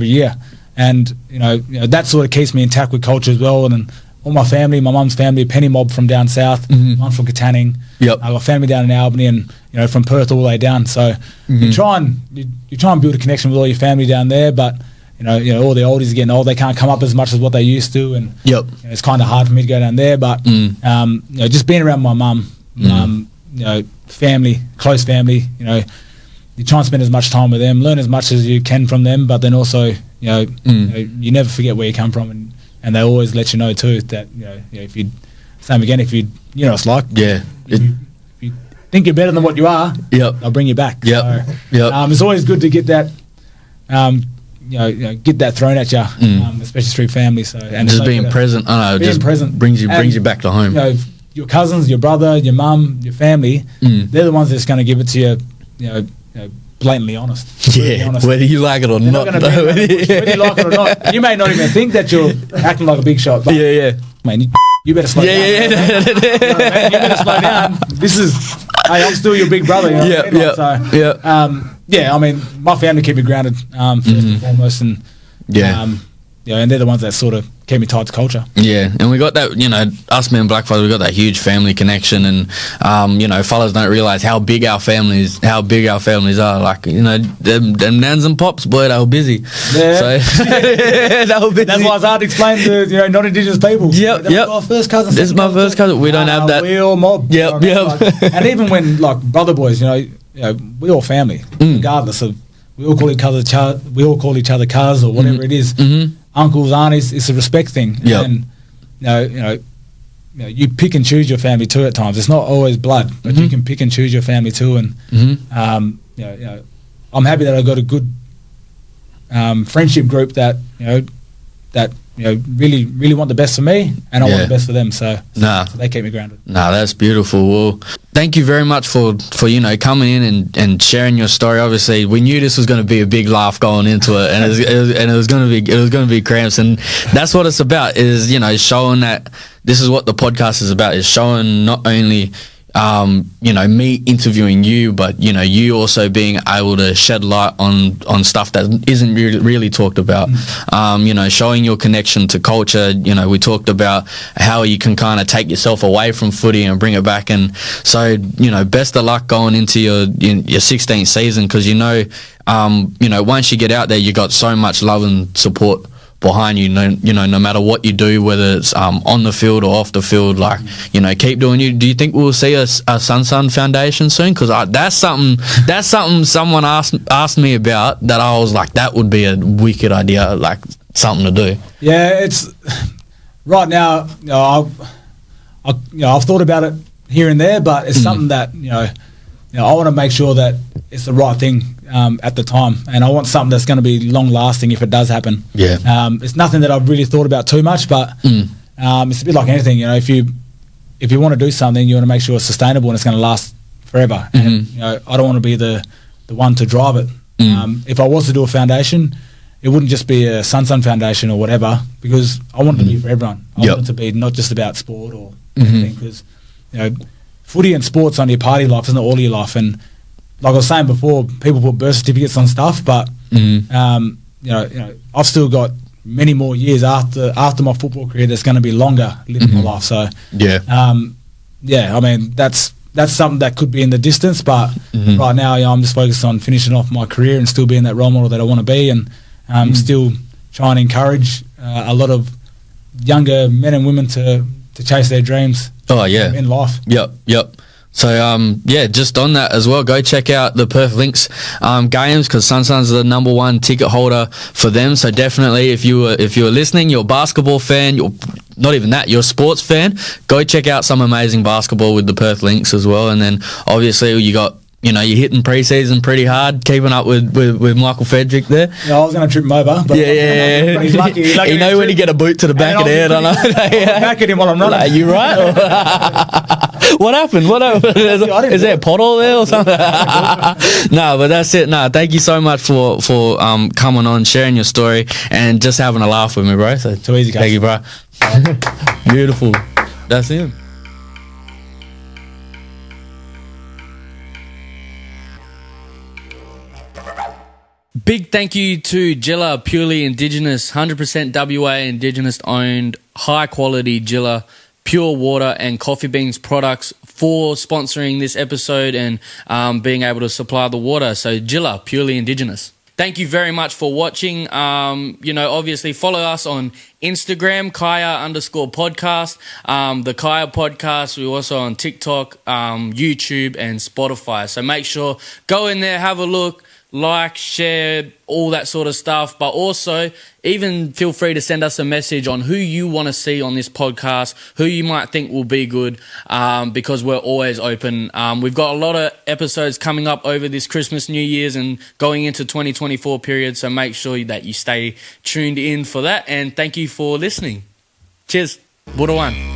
B: year. And that sort of keeps me intact with culture as well. And then all my family, my mum's family, Penny Mob from down south, mum's from Katanning. I've got family down in Albany, and from Perth all the way down. So you try and build a connection with all your family down there. But all the oldies are getting old; they can't come up as much as what they used to, and it's kind of hard for me to go down there. But just being around my mum, family, close family, you try and spend as much time with them, learn as much as you can from them, but then also, you never forget where you come from, and they always let you know too that if you same again, if you know what it's like, you think you're better than what you are, they'll bring you back. It's always good to get that, get that thrown at you, especially through family. So and
A: just being present, present brings you back to home.
B: Your cousins, your brother, your mum, your family, they're the ones that's going to give it to you. Blatantly honest.
A: Honest. Whether you like it or
B: they're
A: not.
B: Whether you like it or not. You may not even think that you're acting like a big shot. But man, you better slow down. You better slow down. This is, hey, I'm still your big brother. I mean, my family keep me grounded first and foremost, and and they're the ones that sort of keep me tied to culture. Yeah,
A: and we got that, us men black fellas, we got that huge family connection, and fellas don't realise how big our families are. Like, them nans and pops, boy, they were busy.
B: Yeah.
A: So they were busy.
B: That's why it's hard to explain to non-Indigenous people. Our first cousin.
A: This is my first cousin. We don't have that.
B: We all mob. And even when brother boys, we all family, regardless of. We all call each other cuz or whatever it is. Uncles, aunties, it's a respect thing. And you pick and choose your family too at times. It's not always blood, but you can pick and choose your family too. And I'm happy that I got a good friendship group that really want the best for me, and I want the best for them. So they keep me grounded.
A: That's beautiful. Well, thank you very much for coming in and sharing your story. Obviously, we knew this was going to be a big laugh going into it, and it was going to be cramps, and that's what it's about. Is showing that this is what the podcast is about. Is showing not only me interviewing you, but you also being able to shed light on stuff that isn't really talked about. Showing your connection to culture. We talked about how you can kind of take yourself away from footy and bring it back, and so best of luck going into your 16th season, because once you get out there, you got so much love and support behind you, no matter what you do, whether it's on the field or off the field, keep doing you. Do you think we'll see a Sun Foundation soon? Because that's something someone asked me about, that I was like, that would be a wicked idea, like something to do.
B: Yeah, it's right now. I've thought about it here and there, but it's something that I want to make sure that it's the right thing at the time, and I want something that's going to be long lasting if it does happen. It's nothing that I've really thought about too much, but it's a bit like anything. If you want to do something, you want to make sure it's sustainable and it's going to last forever. And I don't want to be the one to drive it. If I was to do a foundation, it wouldn't just be a Sun Foundation or whatever, because I want it to be for everyone. I want it to be not just about sport or anything, because footy and sport's only a part of your life, it's not all your life. And like I was saying before, people put birth certificates on stuff, but I've still got many more years after my football career that's going to be longer living my life. So I mean, that's something that could be in the distance, but right now I'm just focused on finishing off my career and still being that role model that I want to be, and still trying to encourage a lot of younger men and women to chase their dreams. In life.
A: Yep. So just on that as well, go check out the Perth Lynx games, because Sun's the number one ticket holder for them. So definitely, if you were listening, you're a basketball fan, you're not even that, you're a sports fan, go check out some amazing basketball with the Perth Lynx as well. And then obviously you got, you're hitting pre-season pretty hard, keeping up with Michael Frederick there.
B: Yeah, I was going to trip him over. But
A: But he's lucky. You know when you get a boot to the back of the head, I know.
B: Back at him while I'm running.
A: Are you right? What happened? Is there a pothole there or something? No, but that's it. No, thank you so much for coming on, sharing your story, and just having a laugh with me, bro. So
B: too easy, guys.
A: Thank you, bro. Beautiful. That's him. Big thank you to Jilla, purely Indigenous, 100% WA Indigenous owned, high quality Jilla, pure water and coffee beans products, for sponsoring this episode and being able to supply the water. So Jilla, purely Indigenous. thank you very much for watching. Obviously follow us on Instagram, Kaya_podcast, the Kaya podcast. We're also on TikTok, YouTube, and Spotify. So make sure, go in there, have a look, like, share, all that sort of stuff. But also, even feel free to send us a message on who you want to see on this podcast, who you might think will be good, because we're always open. We've got a lot of episodes coming up over this Christmas, New Year's, and going into 2024 period. So make sure that you stay tuned in for that. And thank you for listening. Cheers. Buddha one.